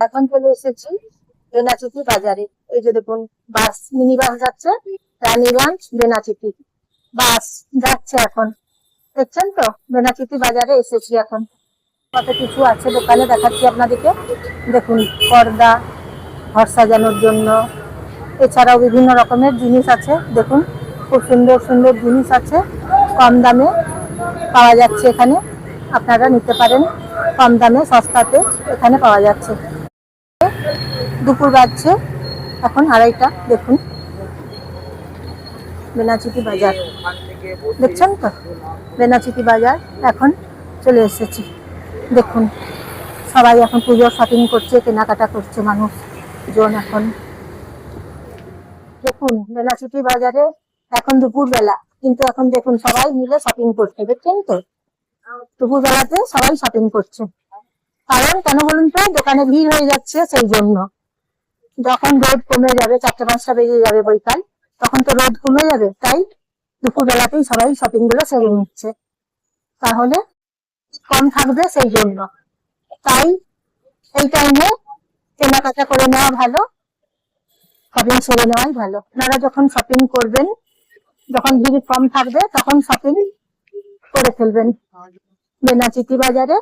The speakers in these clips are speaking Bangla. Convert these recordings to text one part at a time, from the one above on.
এখন চলে এসেছি বেনাচিতি বাজারে। এই যে দেখুন, বাস, মিনি বাস যাচ্ছে রানীগঞ্জ বেনাচিতি। বাস যাচ্ছে এখন, দেখছেন তো? বেনাচিতি বাজারে এসেছি এখন। কত কিছু আছে দোকানে, দেখাচ্ছি আপনাদেরকে। দেখুন, পর্দা, ঘর সাজানোর জন্য, এছাড়াও বিভিন্ন রকমের জিনিস আছে। দেখুন, খুব সুন্দর সুন্দর জিনিস আছে, কম দামে পাওয়া যাচ্ছে এখানে। আপনারা নিতে পারেন কম দামে, সস্তাতে এখানে পাওয়া যাচ্ছে। দুপুর বাজছে এখন 2:30। দেখুন, বেনাচিতি বাজার দেখছেন তো? বেনাচিতি বাজার এখন চলে এসেছি। দেখুন, সবাই এখন পুজোর শপিং করছে, কেনাকাটা করছে মানুষ জন এখন। দেখুন, বেনাচিতি বাজারে এখন দুপুর বেলা, কিন্তু এখন দেখুন সবাই মিলে শপিং করছে, দেখছেন তো? দুপুর বেলাতে সবাই শপিং করছে। কারণ কেন বলুন তো? দোকানে ভিড় হয়ে যাচ্ছে, সেই জন্য। যখন রোদ কমে যাবে, 4-5টা বেজে যাবে বৈকাল, তখন তো রোদ কমে যাবে, তাই দুপুর বেলাতেই সবাই শপিং গুলো সেরে নিচ্ছে, তাহলে কম থাকবে, সেই জন্য। তাই এই টাইমে কেনাকাটা করে নেওয়া ভালো, শপিং সেরে নেওয়াই ভালো। আপনারা যখন শপিং করবেন, যখন ভিড় কম থাকবে, তখন শপিং করে ফেলবেন। বেনাচিতি বাজারে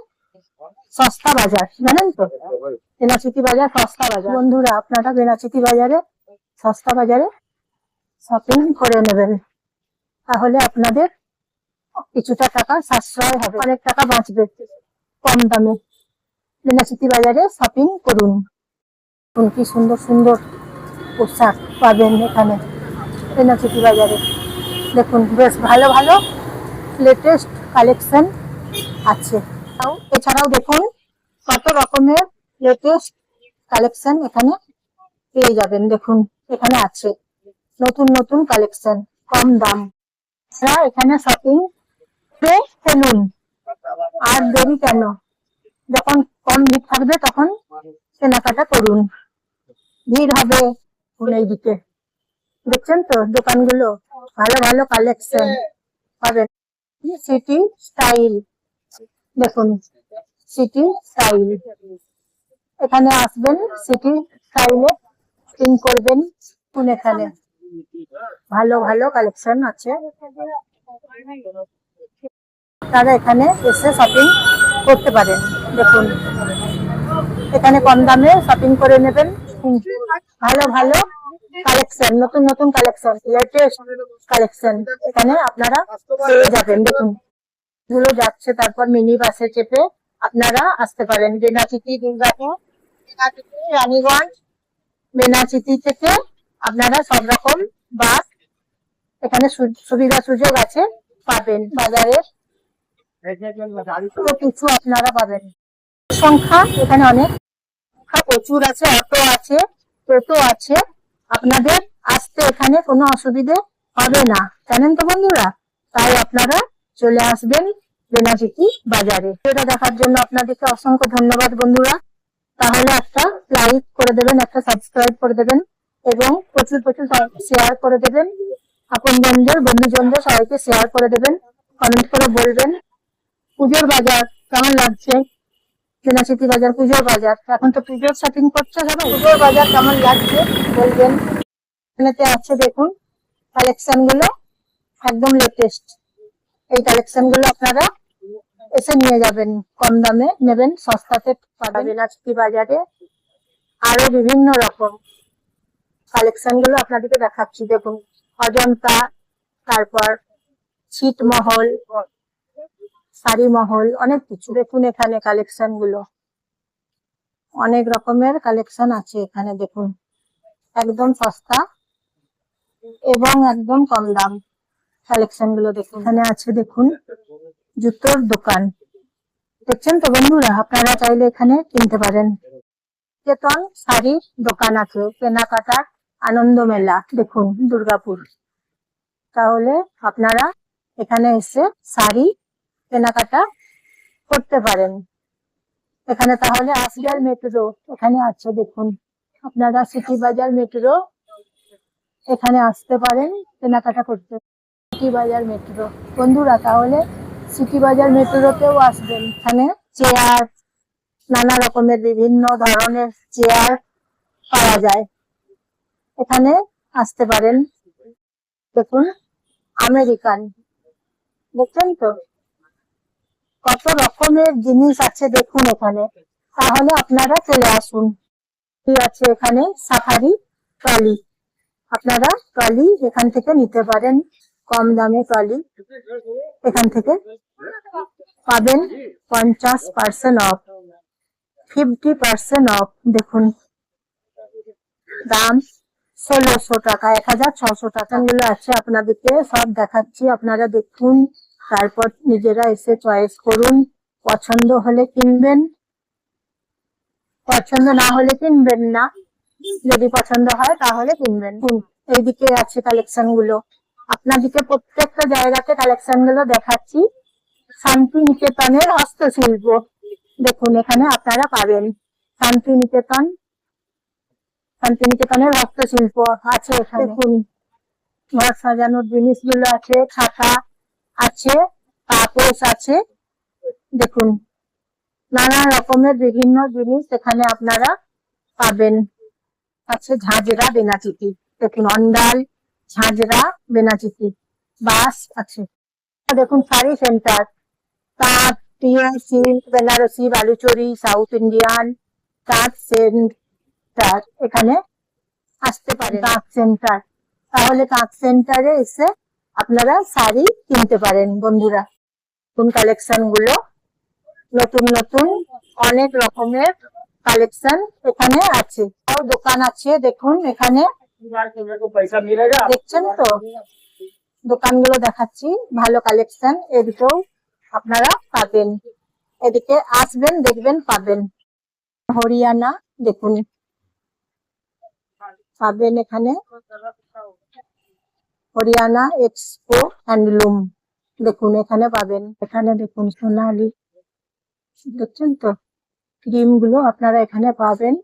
সস্তা বাজার, জানেন তো? বেনাচিতি বাজার সস্তা বাজার। বন্ধুরা, আপনারা বেনাচিতি বাজারে সস্তা বাজারে শপিং করে নেবেন, তাহলে আপনাদের কিছুটা টাকা সাশ্রয় হবে, অনেক টাকা বাঁচবে কম দামে। বেনাচিতি বাজারে শপিং করুন। কি সুন্দর সুন্দর পোশাক পাবেন এখানে বেনাচিতি বাজারে। দেখুন, বেশ ভালো ভালো লেটেস্ট কালেকশন আছে। এছাড়াও দেখুন, কত রকমের লেটেস্ট কালেকশন এখানে পেয়ে যাবেন। দেখুন, এখানে আছে নতুন নতুন কালেকশন, কম দাম। এখানে শপিং করে ফেলুন, আর দেরি কেন? যখন কম ভিড় থাকবে তখন কেনাকাটা করুন। ভিড় হবে এই দিকে, দেখছেন তো? দোকানগুলো ভালো ভালো কালেকশন পাবেন। সিটি স্টাইল, দেখুন, সিটি স্টাইল। এখানে আসবেন, সিটি স্টাইলে শপিং করবেন। এখানে ভালো ভালো কালেকশন আছে, আপনারা এখানে এসে শপিং করতে পারেন। দেখুন, এখানে কম দামে শপিং করে নেবেন। ভালো ভালো কালেকশন, নতুন নতুন কালেকশন, লেটেস্ট কালেকশন এখানে আপনারা পেয়ে যাবেন। দেখুন, গুলো যাচ্ছে, তারপর মিনি বাসে চেপে আপনারা আসতে পারেন। বেনাচিতি, দুর্গাপুর, রানীগঞ্জ, বেনাচিতি থেকে আপনারা সব রকম বাস এখানে সুবিধা সুযোগ আছে, পাবেন। বাজারের কিছু আপনারা পাবেন। সংখ্যা এখানে অনেক প্রচুর আছে, অটো আছে, টোটো আছে। আপনাদের আসতে এখানে কোনো অসুবিধে হবে না, জানেন তো বন্ধুরা? তাই আপনারা চলে আসবেন বেনাচিতি বাজারে। এটা দেখার জন্য আপনাদেরকে অসংখ্য ধন্যবাদ বন্ধুরা। তাহলে একটা লাইক করে দেবেন, একটা সাবস্ক্রাইব করে দেবেন, এবং প্রচুর প্রচুর শেয়ার করে দেবেন। আপনজনদের, বন্ধুজনদের সবাইকে শেয়ার করে দেবেন। কমেন্ট করে বলবেন পুজোর বাজার কেমন লাগছে। বেনাচিতি বাজার পুজোর বাজার, এখন তো পুজোর শপিং করছে সবাই। পুজোর বাজার কেমন লাগছে বলবেন। এখানেতে আছে দেখুন কালেকশন গুলো, একদম লেটেস্ট। এই কালেকশন গুলো আপনারা এসে নিয়ে যাবেন, কম দামে নেবেন, সস্তাতে পাবেন। বেনাচিতি বাজারে আরো বিভিন্ন রকম কালেকশন গুলো আপনাদেরকে দেখাচ্ছি। দেখুন, অজন্তা, তারপর ছিটমহল, শাড়ি মহল, অনেক কিছু। দেখুন, এখানে কালেকশন গুলো অনেক রকমের কালেকশন আছে এখানে। দেখুন, একদম সস্তা এবং একদম কম দাম কালেকশন গুলো দেখুন। এখানে আছে দেখুন জুতোর দোকান, দেখছেন তো বন্ধুরা? আপনারা চাইলে এখানে কিনতে পারেন। চেতন শাড়ির দোকান আছে, কেনাকাটার আনন্দ মেলা, দেখুন, দুর্গাপুর। তাহলে আপনারা এখানে এসে শাড়ি কেনাকাটা করতে পারেন। এখানে তাহলে আসিয়ার মেট্রো এখানে আছে, দেখুন, আপনারা সিটি বাজার মেট্রো এখানে আসতে পারেন কেনাকাটা করতে। সিটি বাজার মেট্রো বন্ধুরা, তাহলে সিটি বাজার মেট্রোতেও আসবেন। এখানে চেয়ার, নানা রকমের বিভিন্ন ধরনের চেয়ার পাওয়া যায়, এখানে আসতে পারেন। দেখুন আমেরিকান, দেখছেন তো কত রকমের জিনিস আছে দেখুন এখানে, তাহলে আপনারা চলে আসুন। কি আছে এখানে? সাফারি ট্রলি, আপনারা ট্রলি এখান থেকে নিতে পারেন, কম দামে ট্রলি এখান থেকে পাবেন 50% অফ, 50% অফ। দেখুন দাম 1600 টাকা, 1600 টাকা গুলো আছে, আপনাদেরকে সব দেখাচ্ছি, আপনারা দেখুন, তারপর নিজেরা এসে চয়েস করুন, পছন্দ হলে কিনবেন, পছন্দ না হলে কিনবেন না, যদি পছন্দ হয় তাহলে কিনবেন। এইদিকে আছে কালেকশন গুলো, আপনাদেরকে প্রত্যেকটা জায়গাতে কালেকশন গুলো দেখাচ্ছি। শান্তিনিকেতনের হস্তশিল্প দেখুন, এখানে আপনারা পাবেন শান্তিনিকেতন, শান্তিনিকেতনের হস্তশিল্প আছে এখানে। দেখুন ঘর সাজানোর জিনিসগুলো আছে, খাতা আছে, পাপোশ আছে, দেখুন নানা রকমের বিভিন্ন জিনিস এখানে আপনারা পাবেন। আছে ঝাঁঝরা বেনাচিতি, দেখুন অন্ডাল, ঝাঁঝরা বেনাচিতি, বাস আছে। দেখুন শাড়ি সেন্টার, তাঁত, টিয়া, silk, Banarasi, Baluchari, South Indian, তাঁত সেন্টার, এখানে আসতে পারেন। তাঁত সেন্টার, তাহলে তাঁত সেন্টারে এসে আপনারা শাড়ি কিনতে পারেন বন্ধুরা। কোন কালেকশন গুলো নতুন নতুন অনেক রকমের কালেকশন এখানে আছে, দোকান আছে দেখুন এখানে, দেখছেন তো দোকানগুলো দেখাচ্ছি, ভালো কালেকশন, এদিকেও আপনারা পাবেন, এদিকে আসবেন দেখবেন পাবেন। হরিয়ানা দেখুন পাবেন এখানে, হরিয়ানা এক্সপো হ্যান্ডলুম দেখুন এখানে পাবেন। এখানে দেখুন সোনালি, দেখছেন তো ক্রিম গুলো আপনারা এখানে পাবেন,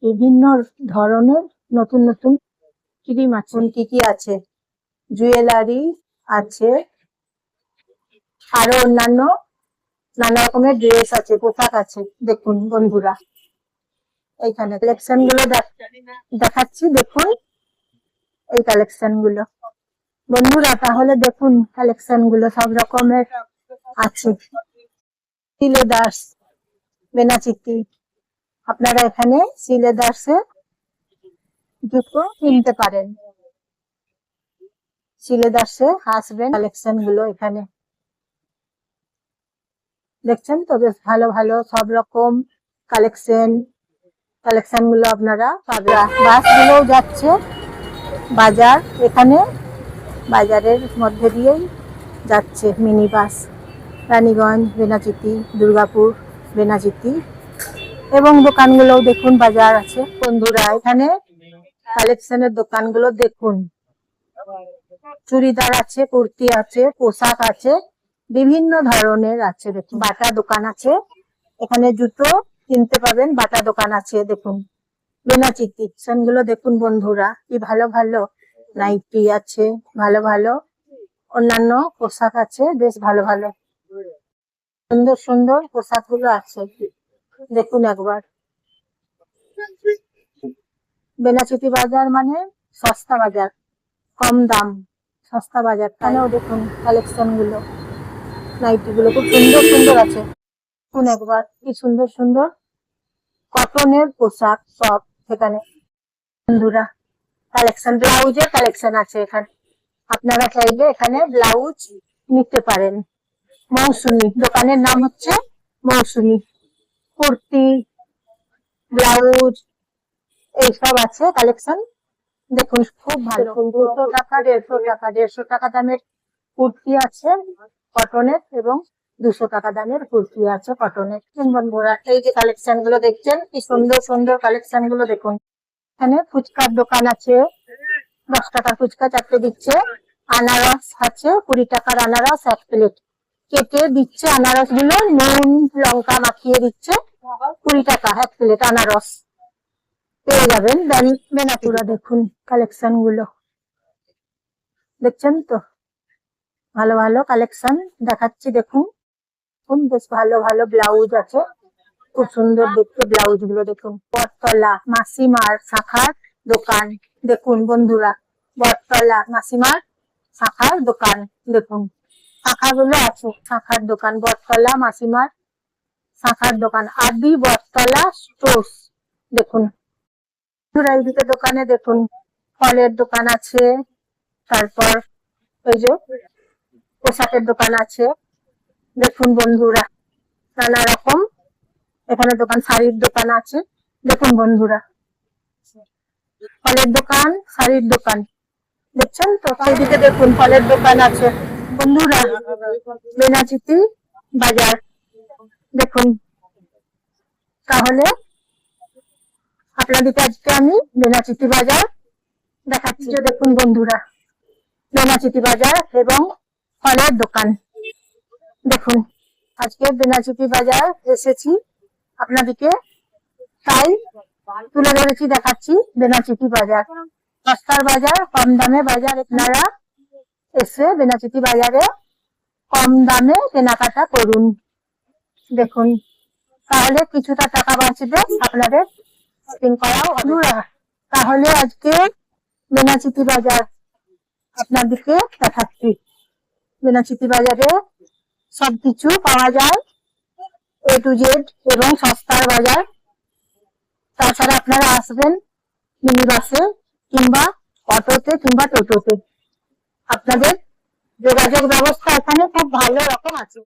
বিভিন্ন ধরনের নতুন নতুন ক্রিম আছে। কি কি আছে? জুয়েলারি আছে, আরো অন্যান্য নানা রকমের ড্রেস আছে, পোশাক আছে, দেখুন বন্ধুরা এইখানে কালেকশন গুলো দেখাচ্ছি, দেখুন এই কালেকশন গুলো বন্ধুরা, তাহলে দেখুন কালেকশন গুলো সব রকমের আছে। সিলেদার্স বেনাচিতি, আপনারা এখানে সিলেদার্সে জুতো কিনতে পারেন, সিলেদার্সে আসবেন, কালেকশন গুলো এখানে দেখছেন তো, বেশ ভালো ভালো সব রকম কালেকশন, কালেকশন গুলো আপনারা পাবেন। বাস গুলোও যাচ্ছে বাজার, এখানে বাজারের মধ্যে দিয়েই যাচ্ছে মিনি বাস, রানীগঞ্জ, বেনাচিতি, দুর্গাপুর, বেনাচিতি, এবং দোকানগুলোও দেখুন বাজার আছে বন্ধুরা। এখানে কালেকশনের দোকানগুলো দেখুন, চুড়িদার আছে, কুর্তি আছে, পোশাক আছে, বিভিন্ন ধরনের আছে। দেখুন বাটা দোকান আছে, এখানে জুতো কিনতে পাবেন, বাটা দোকান আছে দেখুন। বেনাচিতি গুলো দেখুন বন্ধুরা, কি ভালো ভালো নাইটি আছে, ভালো ভালো অন্যান্য পোশাক আছে, বেশ ভালো ভালো সুন্দর সুন্দর পোশাক গুলো আছে, দেখুন একবার। বেনাচিতি বাজার মানে সস্তা বাজার, কম দাম, সস্তা বাজার। এখানেও দেখুন কালেকশন গুলো, নাইটি গুলো খুব সুন্দর সুন্দর আছে, দেখুন একবার কি সুন্দর সুন্দর কটনের পোশাক সব এখানে বন্ধুরা। কালেকশন, ব্লাউজের কালেকশন আছে এখানে, আপনারা চাইলে এখানে ব্লাউজ নিতে পারেন। মৌসুমী, দোকানের নাম হচ্ছে মৌসুমী, কুর্তি, ব্লাউজ এইসব আছে কালেকশন, দেখুন খুব ভালো। 200 টাকা, 150 টাকা, 150 টাকা দামের কুর্তি আছে কটনের, এবং 200 টাকা দামের কুর্তি আছে কটনের। বন্ধুরা এই যে কালেকশন গুলো দেখছেন, কি সুন্দর সুন্দর কালেকশন গুলো দেখুন। এখানে ফুচকার দোকান আছে, 10 টাকার ফুচকা 4টে দিচ্ছে, আনারস আছে 20 টাকার আনারস 1 প্লেট, কেটে দিচ্ছে আনারস গুলো, নুন লঙ্কা মাখিয়ে দিচ্ছে, 20 টাকা 1 প্লেট আনারস পেয়ে যাবেন। বেনাপুরা দেখুন কালেকশন গুলো, দেখছেন তো ভালো ভালো কালেকশন দেখাচ্ছি, দেখুন বেশ ভালো ভালো ব্লাউজ আছে, খুব সুন্দর দেখতে ব্লাউজ গুলো দেখুন। বটতলা মাসিমার শাখার দোকান দেখুন বন্ধুরা, বটতলা মাসিমার শাখার দোকান দেখুন, শাখাগুলো আছে, শাখার দোকান বটতলা মাসিমার শাখার দোকান আদি বটতলা স্টোর্স দেখুন। এইদিকে দোকানে দেখুন ফলের দোকান আছে, তারপর ওই যে পোশাকের দোকান আছে দেখুন বন্ধুরা, নানা রকম এখানে দোকান, শাড়ির দোকান আছে দেখুন বন্ধুরা, ফলের দোকান শাড়ির দোকান দেখছেন তো। এইদিকে দেখুন ফলের দোকান আছে বন্ধুরা, বেনাচিতি বাজার দেখুন। তাহলে আপনাদেরকে আজকে আমি বেনাচিতি বাজার দেখাচ্ছি, দেখুন বন্ধুরা বেনাচিতি বাজার এবং ফলের দোকান দেখুন। আজকে বেনাচিতি বাজার এসেছি আপনাদেরকে, তাই তুলে ধরেছি, দেখাচ্ছি বেনাচিতি বাজার, সস্তার বাজার, কম দামে বাজার। আপনারা এসে বেনাচিতি বাজারে কম দামে কেনাকাটা করুন দেখুন, তাহলে কিছুটা টাকা বাঁচবে আপনাদের শপিং করাও হবে। তাহলে আজকে বেনাচিতি বাজার আপনাদেরকে দেখাচ্ছি। বেনাচিতি বাজারে সবকিছু পাওয়া যায় A to Z এবং সস্তার বাজার। তাছাড়া আপনারা আসবেন মিনি বাসে কিংবা অটোতে কিংবা টোটোতে, আপনাদের যোগাযোগ ব্যবস্থা এখানে খুব ভালো রকম আছে।